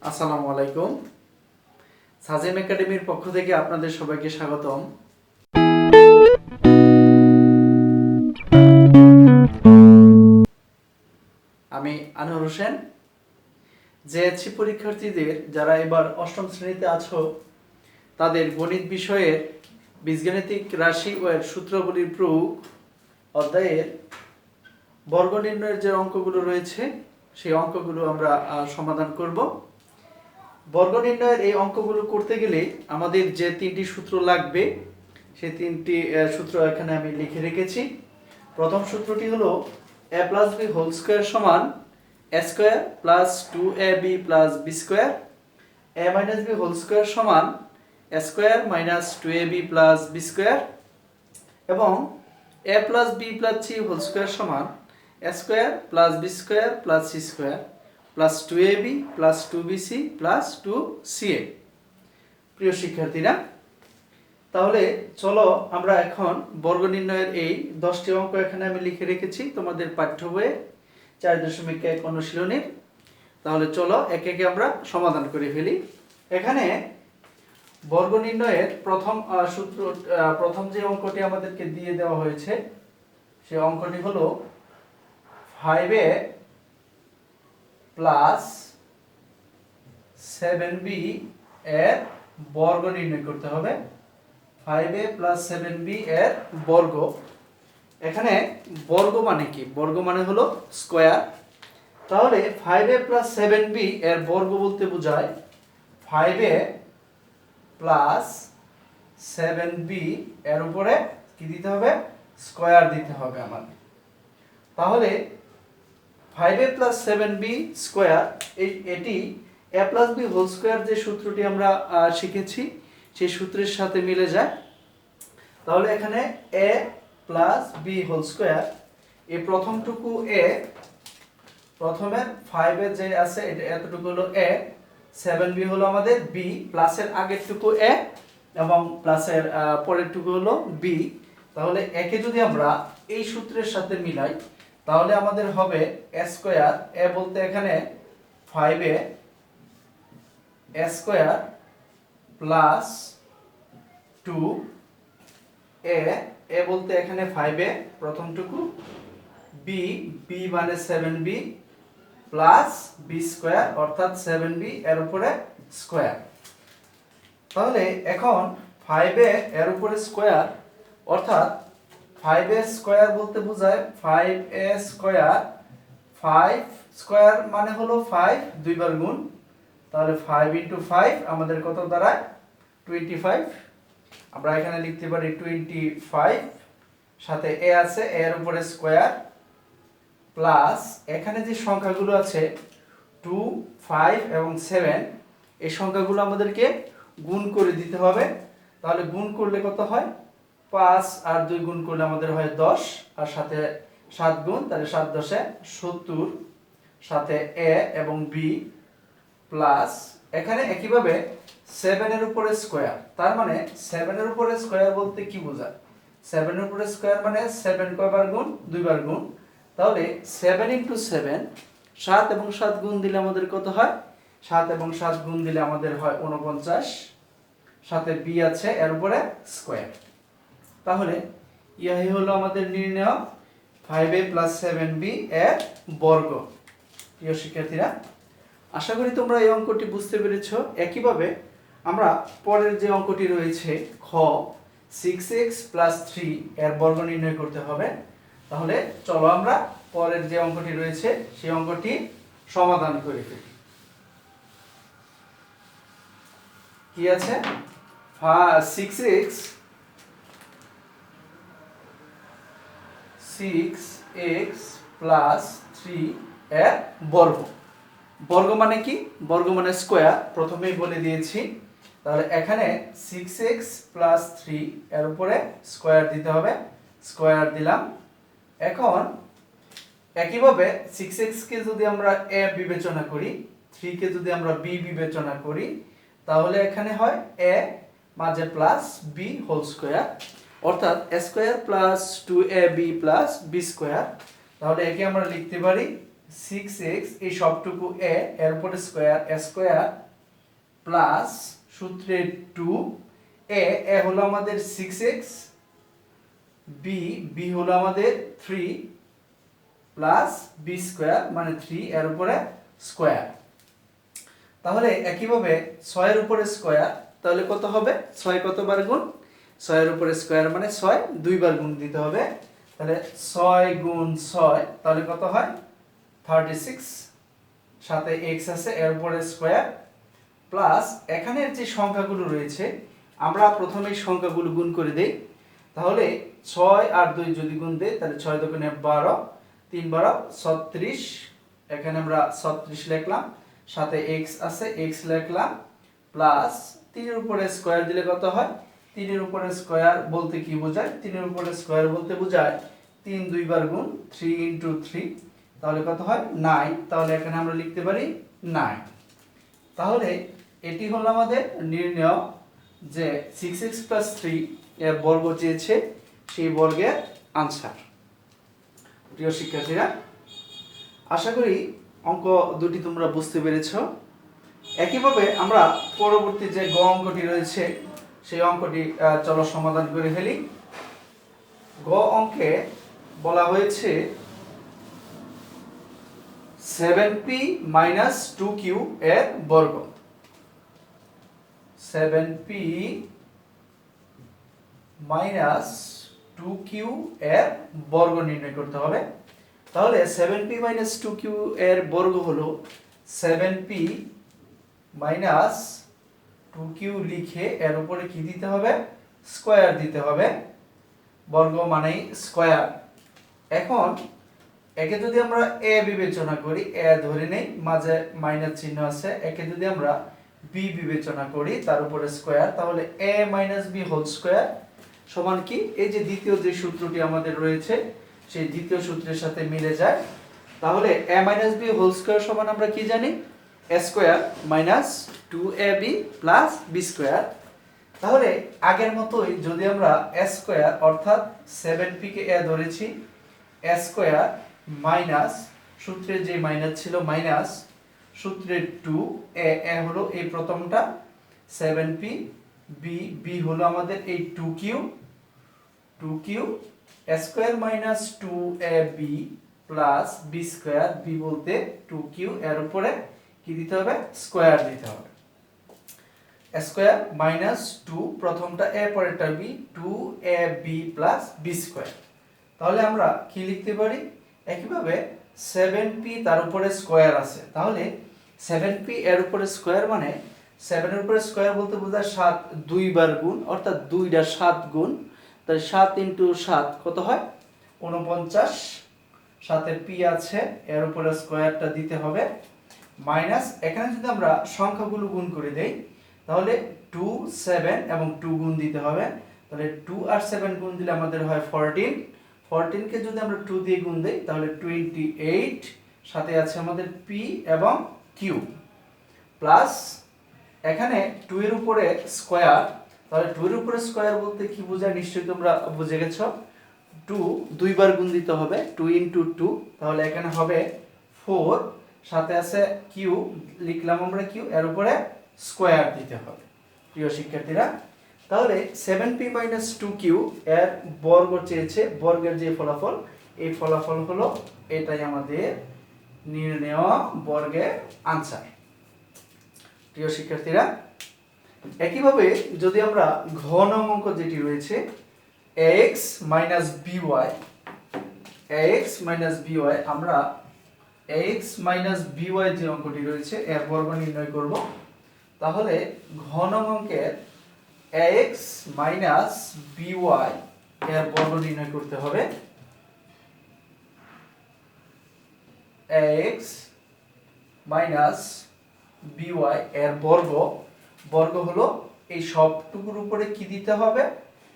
আসসালামু আলাইকুম। সাজিম একাডেমির পক্ষ থেকে আপনাদের সবাইকে স্বাগতম। আমি আনোয়ার হোসেন। জেএসসি পরীক্ষার্থীদের যারা এবার অষ্টম শ্রেণীতে আছো তাদের গণিত বিষয়ের বীজগাণিতিক রাশি ও এর সূত্রগুলির প্রয়োগ অধ্যায়ের বর্গ নির্ণয়ের যে অঙ্কগুলো রয়েছে সেই অঙ্কগুলো আমরা সমাধান করব। বর্গ নির্ণয়ের এই অঙ্কগুলো করতে গেলে আমাদের যে তিনটি সূত্র লাগবে সেই তিনটি সূত্র এখানে আমি লিখে রেখেছি। প্রথম সূত্রটি হলো a plus b whole square সমান a square plus 2ab plus b square, a minus b whole square সমান a square minus 2ab plus b square এবং a plus b plus c whole square সমান a square plus b square plus c square plus 2ab plus 2bc plus 2ca। প্রিয় শিক্ষার্থীরা, তাহলে চলো আমরা এখন বর্গ নির্ণয়ের এই 10টি অঙ্ক এখানে আমি লিখে রেখেছি তোমাদের পাঠ্য বইয়ে 4.1 অনুশীলনীর। তাহলে চলো একে একে আমরা সমাধান করে ফেলি। এখানে বর্গ নির্ণয়ের প্রথম যে অঙ্কটি আমাদেরকে দিয়ে দেওয়া হয়েছে সেই অঙ্কটি হলো 5a প্লাস 7b এর বর্গ নির্ণয় করতে হবে। 5a প্লাস 7b এর বর্গ। এখানে বর্গ মানে কি? বর্গ মানে হলো স্কয়ার। তাহলে 5a প্লাস 7b এর বর্গ বলতে বোঝায় 5a প্লাস 7b এর উপরে কি দিতে হবে? স্কয়ার দিতে হবে আমাদের। তাহলে 5a প্লাস 7b স্কয়ার এটি a plus b whole square যে সূত্রটি আমরা শিখেছি সেই সূত্রের সাথে মিলে যায়। তাহলে এখানে a plus b whole square এই প্রথমটুকু a, প্রথমের 5 এর যে আছে এটা এতটুকু হলো a, 7b হলো আমাদের b, প্লাসের আগেরটুকু a এবং প্লাসের পরেরটুকু হলো b। তাহলে একে যদি আমরা এই সূত্রের সাথে মিলাই তাহলে আমাদের হবে a স্কয়ার, a বলতে এখানে 5a, a square plus 2a, a বলতে এখানে 5a প্রথমটুকু, b, b মানে 7b প্লাস b স্কয়ার অর্থাৎ 7b এর উপরে স্কয়ার। তাহলে এখন 5a এর উপরে স্কয়ার অর্থাৎ 5a স্কয়ার বলতে বোঝায় 5a স্কয়ার, 5 স্কয়ার মানে হলো 5 দুইবার গুণ। তাহলে 5 into 5 আমাদের কত দাঁড়ায়? 25। আমরা এখানে লিখতে পারি 25, সাথে a আছে, a এর উপরে স্কয়ার প্লাস এখানে যে সংখ্যাগুলো আছে 2, 5 এবং 7 এই সংখ্যাগুলো আমাদেরকে গুণ করে দিতে হবে। তাহলে গুণ করলে কত হয়? 5 আর 2 গুণ করলে আমাদের হয় 10, আর সাথে 7 গুণ, তাহলে 7 10 70, সাথে a এবং b প্লাস এখানে একইভাবে 7 এর উপরে স্কয়ার। তার মানে 7 এর উপরে স্কয়ার বলতে কি বোঝায়? 7 এর উপরে স্কয়ার মানে 7 কয়বার গুণ? দুইবার গুণ। তাহলে 7 into 7, 7 এবং 7 গুণ দিলে আমাদের কত হয়? 7 এবং 7 গুণ দিলে আমাদের হয় 49, সাথে b আছে এর উপরে স্কয়ার। তাহলে ইহাই হলো আমাদের নির্ণয় 5a প্লাস 7b এর বর্গ। প্রিয় শিক্ষার্থীরা, আশা করি তোমরা এই অঙ্কটি বুঝতে পেরেছো। একইভাবে আমরা পরের যে অঙ্কটি রয়েছে খ 6x প্লাস 3 এর বর্গ নির্ণয় করতে হবে। তাহলে চলো আমরা পরের যে অঙ্কটি রয়েছে সেই অঙ্কটি সমাধান করে ফেলি। কি আছে? 6x প্লাস 3 এর বর্গ। বর্গ মানে কি? বর্গ মানে স্কয়ার, প্রথমেই বলে দিয়েছি। তাহলে এখানে 6x প্লাস 3 এর উপরে স্কয়ার দিতে হবে, স্কয়ার দিলাম। এখন একইভাবে 6x কে যদি আমরা a বিবেচনা করি, 3 কে যদি আমরা b বিবেচনা করি, তাহলে এখানে হয় a মাঝে প্লাস b হোল স্কয়ার অর্থাৎ a square plus 2ab plus b square. তাহলে একে আমরা লিখতে পারি 6x এই সবটুকু a এর উপরে স্কয়ার a স্কয়ার প্লাস সূত্রে 2 a হলো আমাদের 6x b হলো আমাদের 3 প্লাস b স্কয়ার মানে 3 এর উপরে স্কয়ার। তাহলে একইভাবে 6 এর উপরে স্কয়ার তাহলে কত হবে 6 কতবার গুণ 6 এর উপরে স্কয়ার মানে 6 দুইবার গুণ দিতে হবে। তাহলে 6 গুণ 6 তাহলে কত হয় 36 সাথে x আছে এর উপরে স্কয়ার প্লাস এখানের যে সংখ্যাগুলো রয়েছে আমরা প্রথমে এই সংখ্যাগুলো গুণ করে দেই। তাহলে 6 আর 2 যদি গুণ দেই তাহলে 6 দুগুণে 12 3 12 36 এখানে আমরা 36 লিখলাম সাথে x আছে x লিখলাম প্লাস 3 এর উপরে স্কয়ার দিলে কত হয় 3 এর উপরে স্কয়ার বলতে কি বোঝায় 3 এর উপরে স্কয়ার বলতে বোঝায় 3 দুইবার গুণ 3 * 3 তাহলে কত হয় 9 তাহলে এখানে আমরা লিখতে পারি 9। তাহলে এটি হলো আমাদের নির্ণয় যে 6x + 3 এর বর্গ চেয়েছে সেই বর্গের आंसर। প্রিয় শিক্ষার্থীরা আশা করি অঙ্ক দুটি তোমরা বুঝতে পেরেছো। একইভাবে আমরা পরবর্তী যে গ অঙ্কটি রয়েছে সেই অঙ্কটি চলো সমাধান করে ফেলি। গ অঙ্কে বলা হয়েছে 7p - 2q এর বর্গ। 7p - 2q এর বর্গ নির্ণয় করতে হবে। তাহলে 7p - 2q এর বর্গ হলো 7p - 2q লিখে এর উপরে কি দিতে হবে স্কয়ার দিতে হবে। বর্গ মানেই স্কয়ার। এখন একে যদি আমরা a বিবেচনা করি a ধরে নেই মাঝে মাইনাস চিহ্ন আছে একে যদি আমরা b বিবেচনা করি তার উপরে স্কয়ার তাহলে a - b হোল স্কয়ার সমান কি এই যে দ্বিতীয় যে সূত্রটি আমাদের রয়েছে সেই দ্বিতীয় সূত্রের সাথে মিলে যায়। তাহলে a - b হোল স্কয়ার সমান আমরা কি জানি a square - 2ab + b square. তাহলে আগের মতোই যদি আমরা a স্কয়ার অর্থাৎ 7p কে a ধরেছি a স্কয়ার মাইনাস সূত্রে যে মাইনাস ছিল মাইনাস সূত্রে 2 a হলো এই প্রথমটা 7p b হলো আমাদের এই 2q a square - 2ab + b square b বলতে 2q এর উপরে কি দিতে হবে স্কয়ার দিতে হবে। a স্কয়ার - 2 প্রথমটা a পরেরটা b 2ab + b স্কয়ার। তাহলে আমরা কি লিখতে পারি একইভাবে 7p তার উপরে স্কয়ার আছে তাহলে 7p এর উপরে স্কয়ার মানে 7 এর উপরে স্কয়ার বলতে বোঝায় 7 দুইবার গুণ অর্থাৎ 2টা 7 গুণ তাহলে 7 * 7 কত হয় 49 সাথে p আছে এর উপরে স্কয়ারটা দিতে হবে মাইনাস এখানে যদি আমরা সংখ্যাগুলো গুণ করে দেই তাহলে 2 7 এবং 2 গুণ দিতে হবে তাহলে 2 আর 7 গুণ দিলে আমাদের হয় 14 কে যদি আমরা 2 দিয়ে গুণ দেই তাহলে 28 সাথে আছে আমাদের p এবং q প্লাস এখানে 2 এর উপরে স্কয়ার তাহলে 2 এর উপরে স্কয়ার বলতে কি বোঝায় নিশ্চয়ই তোমরা বুঝে গেছো 2 দুইবার গুণ দিতে হবে 2 * 2 তাহলে এখানে হবে 4 সাথে আছে q লিখলাম আমরা q এর উপরে স্কয়ার দিতে হবে। প্রিয় শিক্ষার্থীরা তাহলে 7p - 2q এর বর্গ চেয়েছে বর্গের যে ফলাফল এই ফলাফল হলো এটাই আমাদের নির্ণয় বর্গের आंसर। প্রিয় শিক্ষার্থীরা একইভাবে যদি আমরা ঘ নং অঙ্ক যেটি রয়েছে ax - by আমরা ax - by যে অঙ্কটি রয়েছে এর বর্গ নির্ণয় করব। তাহলে ঘ নং অঙ্কের ax - by এর বর্গ নির্ণয় করতে হবে। ax - by এর বর্গ হলো এই সবটুকুর উপরে কি দিতে হবে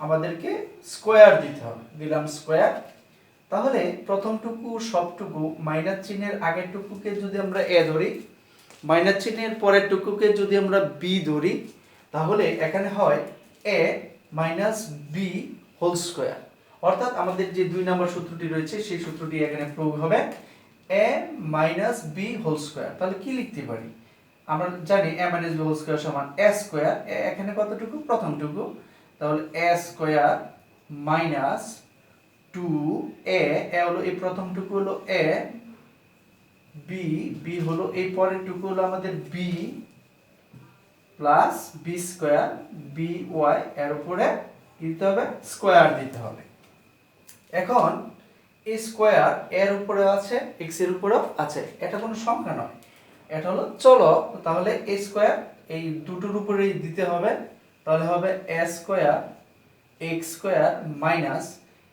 আমাদেরকে স্কয়ার দিতে হবে দিলাম স্কয়ার। তাহলে প্রথমটুকু সবটুকু মাইনাস চিহ্নের আগের টুকুকে যদি আমরা a ধরি মাইনাস চিহ্নের পরের টুকুকে যদি আমরা b ধরি তাহলে এখানে হয় a - b হোল স্কয়ার অর্থাৎ আমাদের যে 2 নম্বর সূত্রটি রয়েছে সেই সূত্রটি এখানে প্রয়োগ হবে a minus b whole square. তাহলে কি লিখতে পারি? আমরা জানি a minus b whole square সমান a স্কোয়ার, এখানে কতটুকু? প্রথমটুকু। তাহলে a স্কোয়ার মাইনাস 2a, হলো এই প্রথমটুকু হলো a, b হলো এই পরেরটুকু হলো আমাদের b plus b square b y, এর উপরে কি দিতে হবে? স্কোয়ার দিতে হবে। এখন এই স্কোয়ার এর উপরে আছে, এক্স এর উপরেও আছে, এটা কোনো সংখ্যা নয়, এটা হলো চলক। তাহলে এ স্কোয়ার এই দুটোর উপরেই দিতে হবে। তাহলে হবে এ স্কোয়ার এক্স স্কোয়ার মাইনাস,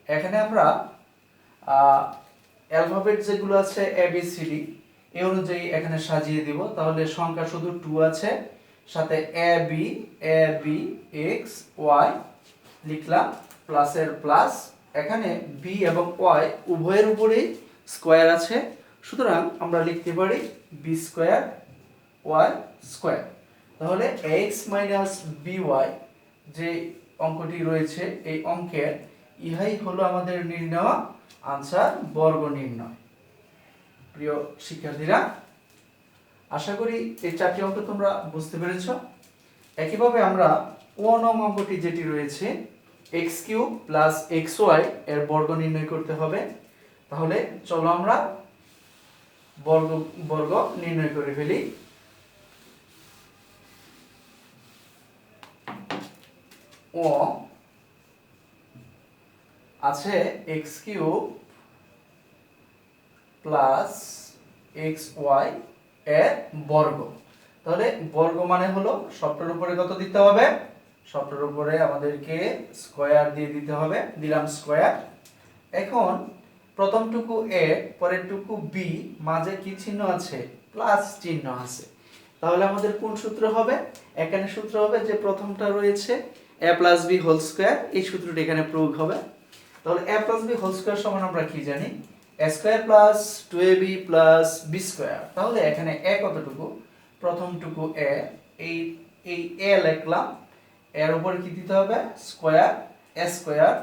এখানে আমরা অ্যালফাবেট যেগুলো আছে এ বি সি ডি এই অনুযায়ী এখানে সাজিয়ে দিব। তাহলে সংখ্যা শুধু 2 আছে, সাথে এ বি এক্স ওয়াই লিখলাম, প্লাসের প্লাস, এখানে বি এবং ওয়াই উভয়ের উপরেই স্কোয়ার আছে, সুতরাং আমরা লিখতে পারি বি স্কোয়ার ওয়াই স্কোয়ার। তাহলে এক্স মাইনাস বি ওয়াই যে অঙ্কটি রয়েছে, এই অঙ্কের ইহাই হলো আমাদের নির্ণয় আনসার, বর্গ নির্ণয়। প্রিয় শিক্ষার্থীরা, আশা করি এই 4টি অঙ্ক তোমরা বুঝতে পেরেছ। একইভাবে আমরা 1 নং অঙ্কটি যেটি রয়েছে x cube plus x y এর বর্গ নির্ণয় করতে হবে। তাহলে চলো আমরা বর্গ নির্ণয় করে ফেলি। ও আছে x cube plus x y এর বর্গ। তাহলে বর্গ মানে হলো সবটার উপরে কত দিতে হবে? সবটার উপরে আমাদেরকে স্কয়ার দিয়ে দিতে হবে, দিলাম স্কয়ার। এখন প্রথমটুকু এ, পরেরটুকু বি, মাঝে কি চিহ্ন আছে? প্লাস চিহ্ন আছে। তাহলে আমাদের কোন সূত্র হবে? এখানে সূত্র হবে যে প্রথমটা রয়েছে a plus b whole square, এই সূত্রটি এখানে প্রয়োগ হবে। তাহলে a plus b whole square সমান আমরা কি জানি? a square plus 2ab plus b square. তাহলে এখানে a কতটুকু? প্রথমটুকু a, এই a লিখলাম, এর উপর কি দিতে হবে? স্কয়ার, a স্কয়ার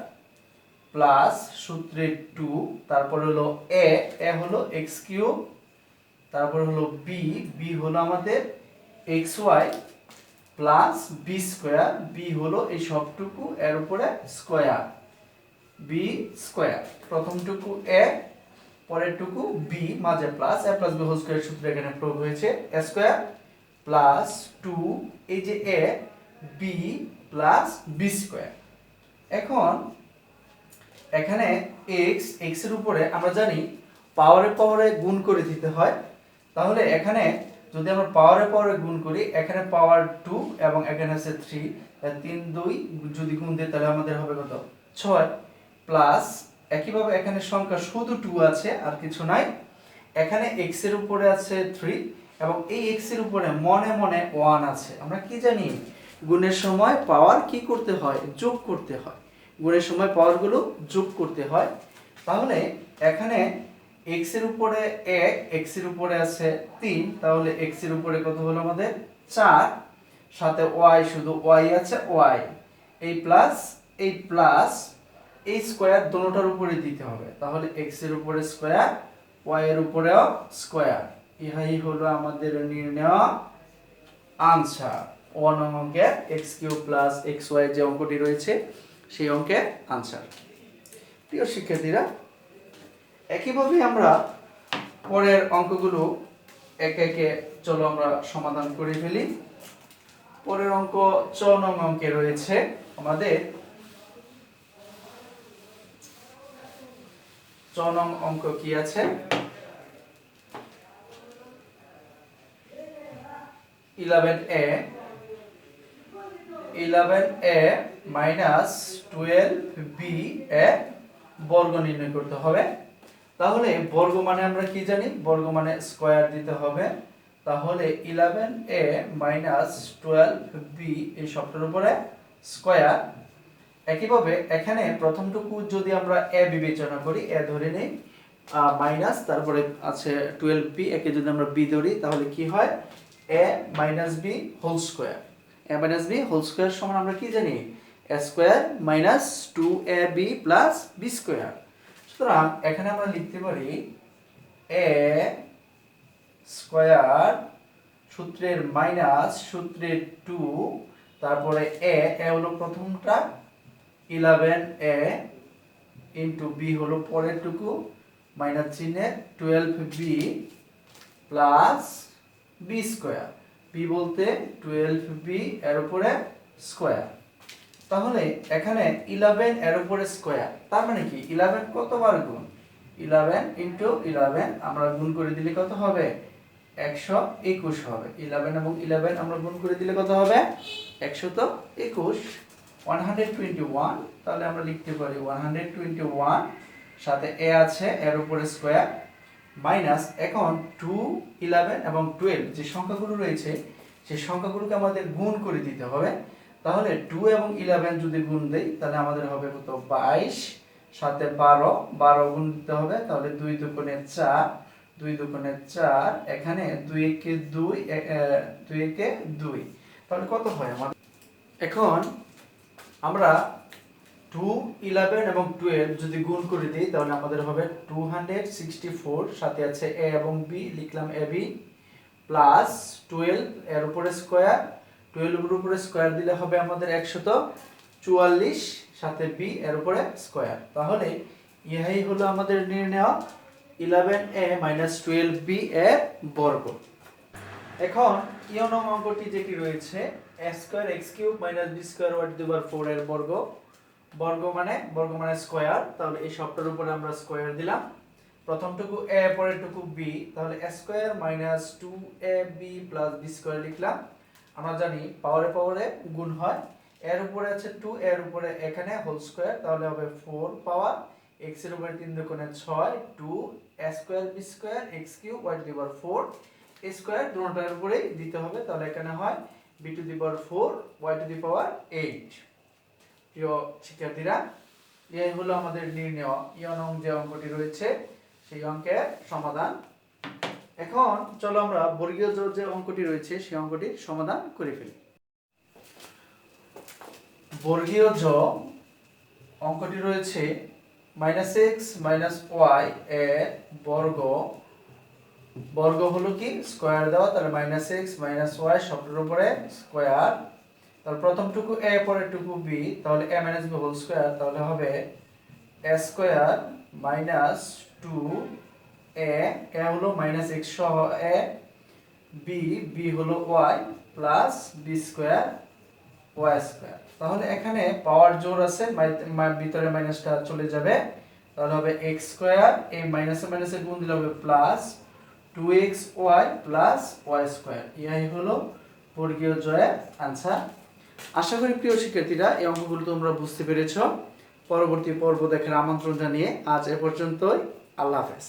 প্লাস সূত্রে 2, তারপর হলো a হলো x কিউব, তারপর হলো b হলো আমাদের xy plus b square, b হলো এই সবটুকু এর উপরে স্কয়ার, b স্কয়ার। প্রথমটুকু a, পরেরটুকু b, মাঝে plus, a plus b whole square সূত্র এখানে প্রয়োগ হয়েছে, a স্কয়ার প্লাস 2 এই যে a, b plus b square. এখন এখানে x এর উপরে আমরা জানি পাওয়ারে গুণ করে দিতে হয়। তাহলে এখানে যদি আমরা পাওয়ারে গুণ করি, এখানে পাওয়ার 2 এবং এখানে আছে 3, 3 2 যদি গুণ দিই তাহলে আমাদের হবে কত? 6 প্লাস, একইভাবে এখানে সংখ্যা শুধু 2 আছে আর কিছু নাই। এখানে x এর উপরে আছে 3 এবং এই x এর উপরে মনে মনে 1 আছে। আমরা কি জানি? গুণের সময় পাওয়ার কি করতে হয়? যোগ করতে হয়। গুণের সময় পাওয়ারগুলো যোগ করতে হয়। তাহলে এখানে x এর উপরে 1, x এর উপরে আছে 3, তাহলে x এর উপরে কত হলো আমাদের? 4, সাথে y শুধু y আছে y, এই প্লাস এই স্কয়ার দোনোটার উপরে দিতে হবে। তাহলে x এর উপরে স্কয়ার, y এর উপরেও স্কয়ার। ইহাই হলো আমাদের নির্ণয় আনসার, 1 নং অঙ্কের x³ প্লাস xy যে অঙ্কটি রয়েছে সেই অঙ্কের আনসার। প্রিয় শিক্ষার্থীরা, একইভাবে আমরা পরের অঙ্কগুলো একে একে চলো আমরা সমাধান করে ফেলি। পরের অঙ্ক 4 নং অঙ্কে রয়েছে আমাদের 4 নং অঙ্ক কি আছে? 11a মাইনাস 12b এর বর্গ নির্ণয় করতে হবে। তাহলে বর্গ মানে আমরা কি জানি? বর্গ মানে স্কয়ার দিতে হবে। তাহলে 11a মাইনাস 12b এই সবটার উপরে স্কয়ার। একইভাবে এখানে প্রথমটুকু যদি আমরা a বিবেচনা করি, a ধরে নেই, মাইনাস, তারপরে আছে 12b, একে যদি আমরা b ধরি তাহলে কি হয়? a minus b whole square. a minus b whole square সমান আমরা কি জানি? a square minus 2ab plus b square. সুতরাং এখানে আমরা লিখতে পারি এ স্কয়ার সূত্রের মাইনাস সূত্রের 2 তারপরে এ হলো প্রথমটা 11a ইনটু বি হলো পরেরটুকু মাইনাস চিহ্নে 12b plus B square B বলতে 12b এর উপরে স্কয়ার। তাহলে এখানে 11 এর উপরে স্কয়ার, তার মানে কি 11 কতবার গুণ? 11 ইনটু 11 আমরা গুণ করে দিলে কত হবে? 121 হবে। 11 এবং 11 আমরা গুণ করে দিলে কত হবে? 121, 121। তাহলে আমরা লিখতে পারি 121 সাথে a আছে এর উপরে স্কয়ার মাইনাস এখন 2, 11 এবং 12 যে সংখ্যাগুলো রয়েছে সেই সংখ্যাগুলোকে আমাদের গুণ করে দিতে হবে। তাহলে 2 এবং 11 যদি গুণ দেই তাহলে আমাদের হবে কত? 22 সাথে 12, 12 গুণ দিতে হবে। তাহলে 2 দুগুণে 4, 2 দুগুণে 4, এখানে 2 একে 2, 2 একে 2। তাহলে কত হয় আমাদের? এখন আমরা 2, 11 এবং 12 যদি গুণ করে দিই তাহলে আমাদের হবে 264 সাথে আছে a এবং b লিখলাম ab প্লাস 12 এর উপরে স্কয়ার 12 এর উপরে স্কয়ার দিলে হবে আমাদের 144 সাথে b এর উপরে স্কয়ার। তাহলে ইহাই হলো আমাদের নির্ণয় 11a 12b এর বর্গ। এখন ইয় নং অঙ্কটি যেটি রয়েছে a square x cube b square y to the power 4 এর বর্গ। বর্গ মানে স্কয়ার, তাহলে এই সবটার উপরে আমরা স্কয়ার দিলাম। প্রথমটুকু a পরেরটুকু b, তাহলে a square minus 2ab plus b square লিখলাম। আমরা জানি পাওয়ারে পাওয়ারে গুণ হয়। এর উপরে আছে 2, এর উপরে এখানে হোল স্কয়ার, তাহলে হবে 4 পাওয়ার x এর উপরে 3 দুগুণে 6, 2 a square b square x cube y to the power 4 a square দুটোটার উপরেই দিতে হবে। তাহলে এখানে হয় b to the power 4 y to the power 8। প্রিয় শিক্ষার্থীরা, এই হলো আমাদের নির্ণয় ইয় নং যে অঙ্কটি রয়েছে সেই অঙ্কের সমাধান। এখন চলো আমরা বর্গীয় জ যে অঙ্কটি রয়েছে সেই অঙ্কটির সমাধান করে ফেলি। বর্গীয় জ অঙ্কটি রয়েছে -x y এর বর্গ। বর্গ হলো কি স্কয়ার দেওয়া, তাহলে -x y সবটার উপরে স্কয়ার। তাহলে প্রথমটুকু a পরেরটুকু b, তাহলে a - b হোল স্কয়ার, তাহলে হবে a স্কয়ার মাইনাস 2a হলো -x সহ a b হলো y plus b square y square. তাহলে এখানে পাওয়ার জোর আছে, ভিতরে মাইনাসটা চলে যাবে, তাহলে হবে x স্কয়ার এই মাইনাসে মাইনাসে গুণ দিলে হবে plus 2xy plus y square. ইহাই হলো বর্গীয় জয়ের आंसर। আশা করি প্রিয় শিক্ষার্থীরা এই অঙ্কগুলো তোমরা বুঝতে পেরেছো। পরবর্তী পর্ব দেখার আমন্ত্রণ জানিয়ে আজ এ পর্যন্তই। আল্লাহ হাফেজ।